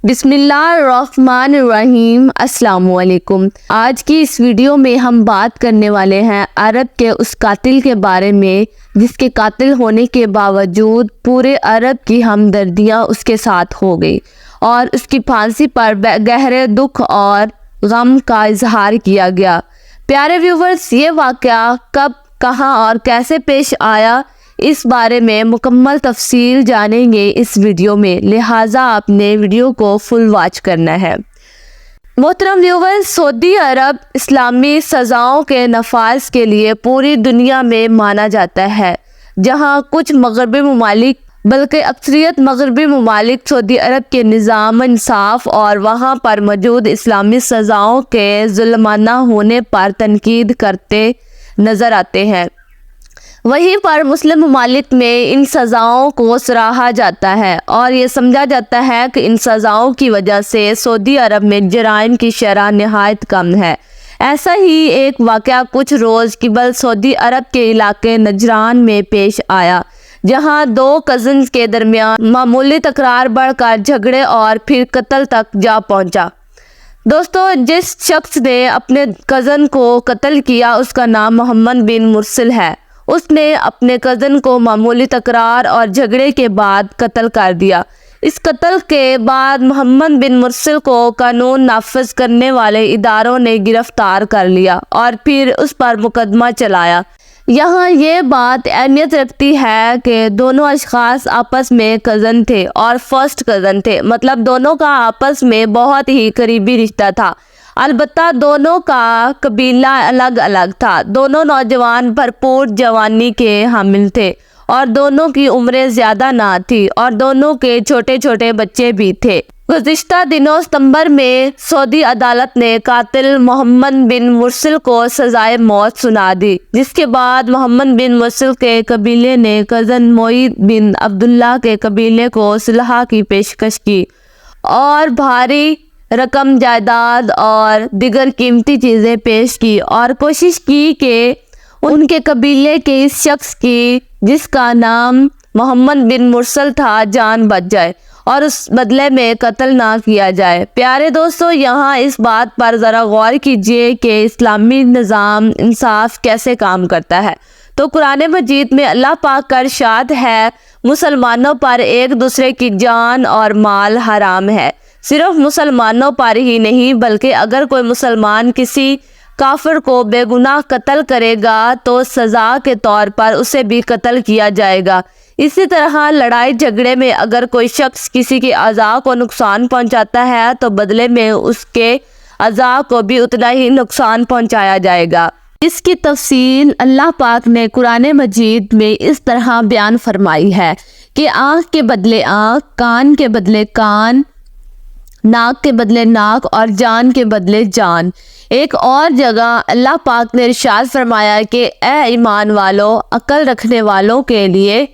بسم اللہ الرحمن الرحیم۔ السلام علیکم۔ آج کی اس ویڈیو میں ہم بات کرنے والے ہیں عرب کے اس قاتل کے بارے میں جس کے قاتل ہونے کے باوجود پورے عرب کی ہمدردیاں اس کے ساتھ ہو گئی اور اس کی پھانسی پر گہرے دکھ اور غم کا اظہار کیا گیا۔ پیارے ویورز، یہ واقعہ کب، کہاں اور کیسے پیش آیا، اس بارے میں مکمل تفصیل جانیں گے اس ویڈیو میں، لہٰذا آپ نے ویڈیو کو فل واچ کرنا ہے۔ محترم ویورز، سعودی عرب اسلامی سزاؤں کے نفاذ کے لیے پوری دنیا میں مانا جاتا ہے، جہاں کچھ مغربی ممالک بلکہ اکثریت مغربی ممالک سعودی عرب کے نظام انصاف اور وہاں پر موجود اسلامی سزاؤں کے ظلمانہ ہونے پر تنقید کرتے نظر آتے ہیں۔ وہیں پر مسلم ممالک میں ان سزاؤں کو سراہا جاتا ہے اور یہ سمجھا جاتا ہے کہ ان سزاؤں کی وجہ سے سعودی عرب میں جرائم کی شرح نہایت کم ہے۔ ایسا ہی ایک واقعہ کچھ روز قبل سعودی عرب کے علاقے نجران میں پیش آیا، جہاں دو کزنز کے درمیان معمولی تکرار بڑھ کر جھگڑے اور پھر قتل تک جا پہنچا۔ دوستو، جس شخص نے اپنے کزن کو قتل کیا اس کا نام محمد بن مرسل ہے۔ اس نے اپنے کزن کو معمولی تکرار اور جھگڑے کے بعد قتل کر دیا۔ اس قتل کے بعد محمد بن مرسل کو قانون نافذ کرنے والے اداروں نے گرفتار کر لیا اور پھر اس پر مقدمہ چلایا۔ یہاں یہ بات اہمیت رکھتی ہے کہ دونوں اشخاص آپس میں کزن تھے اور فرسٹ کزن تھے، مطلب دونوں کا آپس میں بہت ہی قریبی رشتہ تھا۔ البتہ دونوں کا قبیلہ الگ الگ تھا۔ دونوں نوجوان بھرپور جوانی کے حامل تھے اور دونوں کی عمریں زیادہ نہ تھی اور دونوں کے چھوٹے چھوٹے بچے بھی تھے۔ گزشتہ دنوں ستمبر میں سعودی عدالت نے قاتل محمد بن مرسل کو سزائے موت سنا دی، جس کے بعد محمد بن مرسل کے قبیلے نے کزن معید بن عبداللہ کے قبیلے کو صلح کی پیشکش کی اور بھاری رقم جائیداد اور دیگر قیمتی چیزیں پیش کی اور کوشش کی کہ ان کے قبیلے کے اس شخص کی جس کا نام محمد بن مرسل تھا جان بچ جائے اور اس بدلے میں قتل نہ کیا جائے۔ پیارے دوستو، یہاں اس بات پر ذرا غور کیجئے کہ اسلامی نظام انصاف کیسے کام کرتا ہے۔ تو قرآن مجید میں اللہ پاک کا ارشاد ہے، مسلمانوں پر ایک دوسرے کی جان اور مال حرام ہے۔ صرف مسلمانوں پر ہی نہیں بلکہ اگر کوئی مسلمان کسی کافر کو بے گناہ قتل کرے گا تو سزا کے طور پر اسے بھی قتل کیا جائے گا۔ اسی طرح لڑائی جھگڑے میں اگر کوئی شخص کسی کے اعضاء کو نقصان پہنچاتا ہے تو بدلے میں اس کے اعضاء کو بھی اتنا ہی نقصان پہنچایا جائے گا۔ اس کی تفصیل اللہ پاک نے قرآن مجید میں اس طرح بیان فرمائی ہے کہ آنکھ کے بدلے آنکھ، کان کے بدلے کان، ناک کے بدلے ناک اور جان کے بدلے جان۔ ایک اور جگہ اللہ پاک نے ارشاد فرمایا کہ اے ایمان والو، عقل رکھنے والوں کے لیے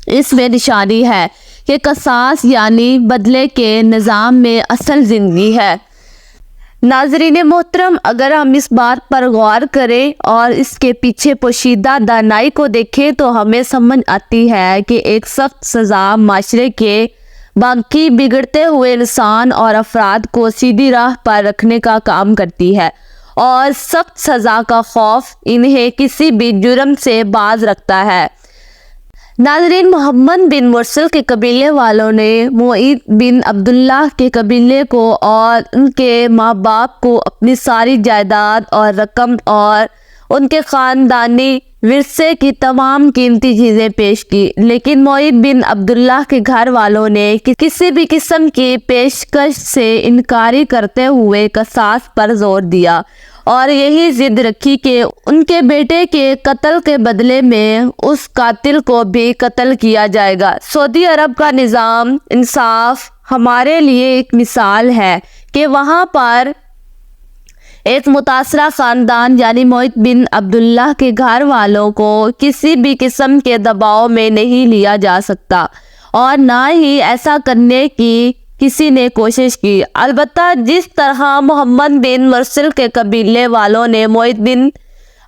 اس میں نشانی ہے کہ قصاص یعنی بدلے کے نظام میں اصل زندگی ہے۔ ناظرین محترم، اگر ہم اس بات پر غور کریں اور اس کے پیچھے پوشیدہ دانائی کو دیکھیں تو ہمیں سمجھ آتی ہے کہ ایک سخت سزا معاشرے کے باقی بگڑتے ہوئے انسان اور افراد کو سیدھی راہ پر رکھنے کا کام کرتی ہے اور سخت سزا کا خوف انہیں کسی بھی جرم سے باز رکھتا ہے۔ ناظرین، محمد بن مرسل کے قبیلے والوں نے معید بن عبداللہ کے قبیلے کو اور ان کے ماں باپ کو اپنی ساری جائیداد اور رقم اور ان کے خاندانی ورثے کی تمام قیمتی چیزیں پیش کی، لیکن معید بن عبداللہ کے گھر والوں نے کسی بھی قسم کی پیشکش سے انکاری کرتے ہوئے قصاص پر زور دیا اور یہی ضد رکھی کہ ان کے بیٹے کے قتل کے بدلے میں اس قاتل کو بھی قتل کیا جائے گا۔ سعودی عرب کا نظام انصاف ہمارے لیے ایک مثال ہے کہ وہاں پر ایک متاثرہ خاندان یعنی معید بن عبداللہ کے گھر والوں کو کسی بھی قسم کے دباؤ میں نہیں لیا جا سکتا اور نہ ہی ایسا کرنے کی کسی نے کوشش کی۔ البتہ جس طرح محمد بن مرسل کے قبیلے والوں نے معید بن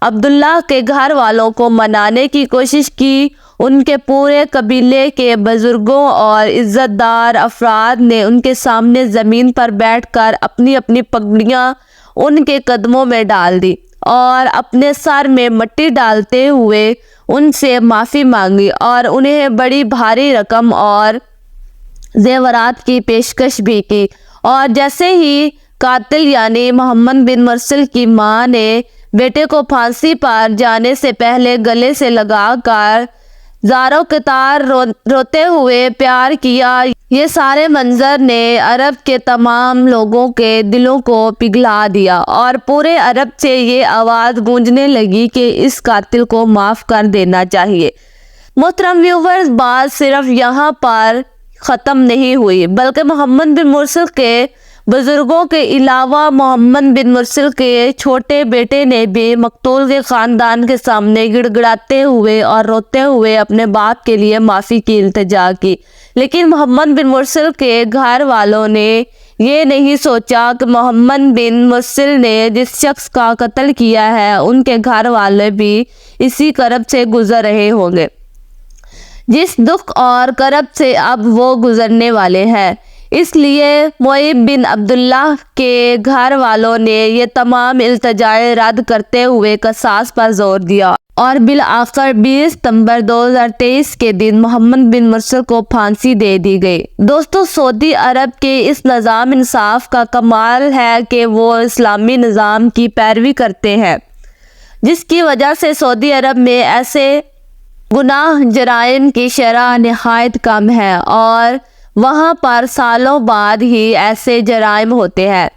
عبداللہ کے گھر والوں کو منانے کی کوشش کی ان کے پورے قبیلے کے بزرگوں اور عزت دار افراد نے ان کے سامنے زمین پر بیٹھ کر اپنی اپنی پگڑیاں ان کے قدموں میں ڈال دی اور اپنے سر میں مٹی ڈالتے ہوئے ان سے معافی مانگی اور انہیں بڑی بھاری رقم اور زیورات کی پیشکش بھی کی۔ اور جیسے ہی قاتل یعنی محمد بن مرثل کی ماں نے بیٹے کو پھانسی پر جانے سے پہلے گلے سے لگا کر زاروں قطار روتے ہوئے پیار کیا، یہ سارے منظر نے عرب کے تمام لوگوں کے دلوں کو پگھلا دیا اور پورے عرب سے یہ آواز گونجنے لگی کہ اس قاتل کو معاف کر دینا چاہیے۔ محترم ویورز، بات صرف یہاں پر ختم نہیں ہوئی بلکہ محمد بن مرثل کے بزرگوں کے علاوہ محمد بن مرثل کے چھوٹے بیٹے نے بھی مقتول کے خاندان کے سامنے گڑ گڑاتے ہوئے اور روتے ہوئے اپنے باپ کے لیے معافی کی التجا کی، لیکن محمد بن مرثل کے گھر والوں نے یہ نہیں سوچا کہ محمد بن مرثل نے جس شخص کا قتل کیا ہے ان کے گھر والے بھی اسی کرب سے گزر رہے ہوں گے جس دکھ اور کرب سے اب وہ گزرنے والے ہیں۔ اس لیے معیب بن عبداللہ کے گھر والوں نے یہ تمام التجائے رد کرتے ہوئے قصاص پر زور دیا اور بالآخر 20 ستمبر 2023 کے دن محمد بن مرثل کو پھانسی دے دی گئی۔ دوستو، سعودی عرب کے اس نظام انصاف کا کمال ہے کہ وہ اسلامی نظام کی پیروی کرتے ہیں، جس کی وجہ سے سعودی عرب میں ایسے گناہ جرائم کی شرح نہایت کم ہے اور وہاں پر سالوں بعد ہی ایسے جرائم ہوتے ہیں،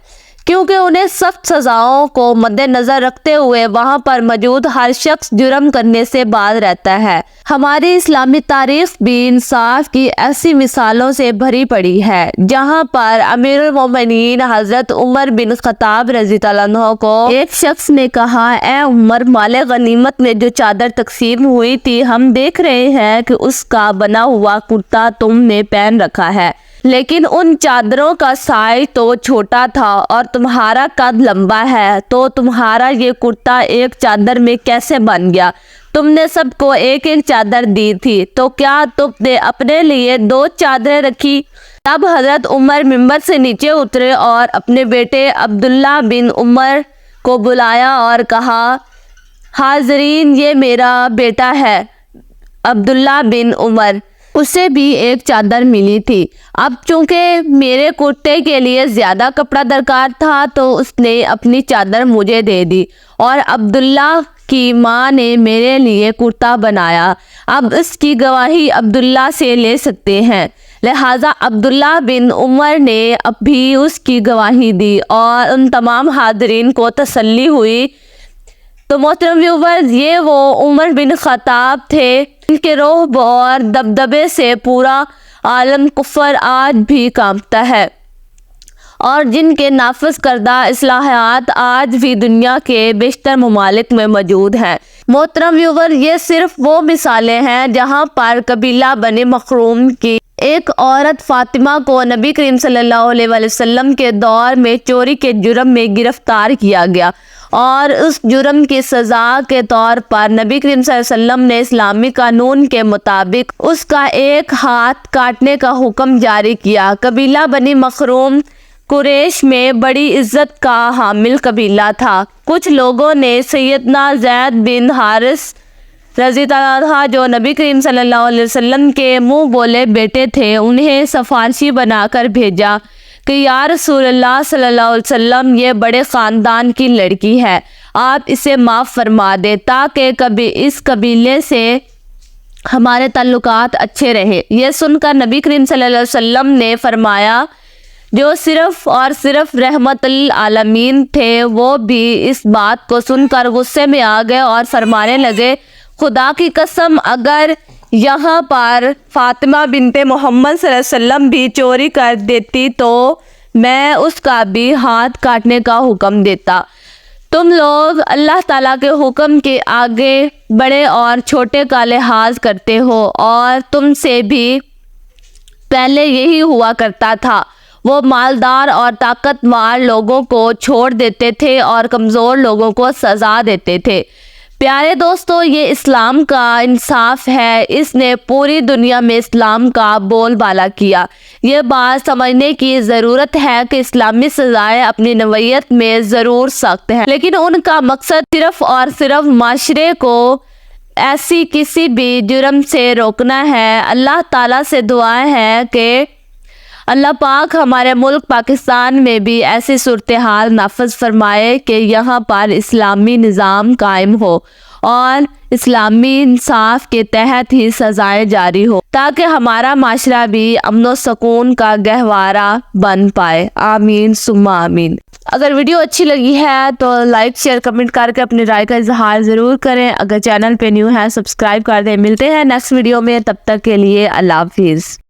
کیونکہ انہیں سخت سزاؤں کو مد نظر رکھتے ہوئے وہاں پر موجود ہر شخص جرم کرنے سے باز رہتا ہے۔ ہماری اسلامی تاریخ بھی انصاف کی ایسی مثالوں سے بھری پڑی ہے، جہاں پر امیر المومنین حضرت عمر بن خطاب رضی اللہ عنہ کو ایک شخص نے کہا، اے عمر، مال غنیمت میں جو چادر تقسیم ہوئی تھی، ہم دیکھ رہے ہیں کہ اس کا بنا ہوا کرتا تم نے پہن رکھا ہے، لیکن ان چادروں کا سائز تو چھوٹا تھا اور تمہارا قد لمبا ہے، تو تمہارا یہ کرتا ایک چادر میں کیسے بن گیا؟ تم نے سب کو ایک ایک چادر دی تھی، تو کیا تم نے اپنے لیے 2 چادریں رکھی؟ تب حضرت عمر منبر سے نیچے اترے اور اپنے بیٹے عبداللہ بن عمر کو بلایا اور کہا، حاضرین، یہ میرا بیٹا ہے عبداللہ بن عمر، اسے بھی ایک چادر ملی تھی۔ اب چونکہ میرے کرتے کے لیے زیادہ کپڑا درکار تھا تو اس نے اپنی چادر مجھے دے دی اور عبداللہ کی ماں نے میرے لیے کرتا بنایا۔ اب اس کی گواہی عبداللہ سے لے سکتے ہیں، لہٰذا عبداللہ بن عمر نے اب بھی اس کی گواہی دی اور ان تمام حاضرین کو تسلی ہوئی۔ تو محترم ویورز، یہ وہ عمر بن خطاب تھے جن کے رعب اور دبدبے سے پورا عالم کفر آج بھی کانپتا ہے اور جن کے نافذ کردہ اصلاحات آج بھی دنیا کے بیشتر ممالک میں موجود ہیں۔ محترم ویور، یہ صرف وہ مثالیں ہیں جہاں پر قبیلہ بنی مخروم کی ایک عورت فاطمہ کو نبی کریم صلی اللہ علیہ وسلم کے دور میں چوری کے جرم میں گرفتار کیا گیا اور اس جرم کی سزا کے طور پر نبی کریم صلی اللہ علیہ وسلم نے اسلامی قانون کے مطابق اس کا ایک ہاتھ کاٹنے کا حکم جاری کیا۔ قبیلہ بنی مخروم قریش میں بڑی عزت کا حامل قبیلہ تھا۔ کچھ لوگوں نے سیدنا زید بن حارث رضی اللہ عنہ، جو نبی کریم صلی اللہ علیہ وسلم کے منہ بولے بیٹے تھے، انہیں سفارشی بنا کر بھیجا کہ یا رسول اللہ صلی اللہ علیہ وسلم، یہ بڑے خاندان کی لڑکی ہے، آپ اسے معاف فرما دیں تاکہ کبھی اس قبیلے سے ہمارے تعلقات اچھے رہے۔ یہ سن کر نبی کریم صلی اللہ علیہ وسلم نے فرمایا، جو صرف اور صرف رحمت للعالمین تھے، وہ بھی اس بات کو سن کر غصے میں آ گئے اور فرمانے لگے، خدا کی قسم، اگر یہاں پر فاطمہ بنت محمد صلی اللہ علیہ وسلم بھی چوری کر دیتی تو میں اس کا بھی ہاتھ کاٹنے کا حکم دیتا۔ تم لوگ اللہ تعالیٰ کے حکم کے آگے بڑے اور چھوٹے کا لحاظ کرتے ہو، اور تم سے بھی پہلے یہی ہوا کرتا تھا۔ وہ مالدار اور طاقتور لوگوں کو چھوڑ دیتے تھے اور کمزور لوگوں کو سزا دیتے تھے۔ پیارے دوستو، یہ اسلام کا انصاف ہے، اس نے پوری دنیا میں اسلام کا بول بالا کیا۔ یہ بات سمجھنے کی ضرورت ہے کہ اسلامی سزائیں اپنی نوعیت میں ضرور سخت ہیں، لیکن ان کا مقصد صرف اور صرف معاشرے کو ایسی کسی بھی جرم سے روکنا ہے۔ اللہ تعالیٰ سے دعا ہے کہ اللہ پاک ہمارے ملک پاکستان میں بھی ایسی صورتحال نافذ فرمائے کہ یہاں پر اسلامی نظام قائم ہو اور اسلامی انصاف کے تحت ہی سزائیں جاری ہو، تاکہ ہمارا معاشرہ بھی امن و سکون کا گہوارہ بن پائے۔ آمین ثم آمین۔ اگر ویڈیو اچھی لگی ہے تو لائک شیئر کمنٹ کر کے اپنی رائے کا اظہار ضرور کریں۔ اگر چینل پہ نیو ہے سبسکرائب کر دیں۔ ملتے ہیں نیکسٹ ویڈیو میں، تب تک کے لیے اللہ حافظ۔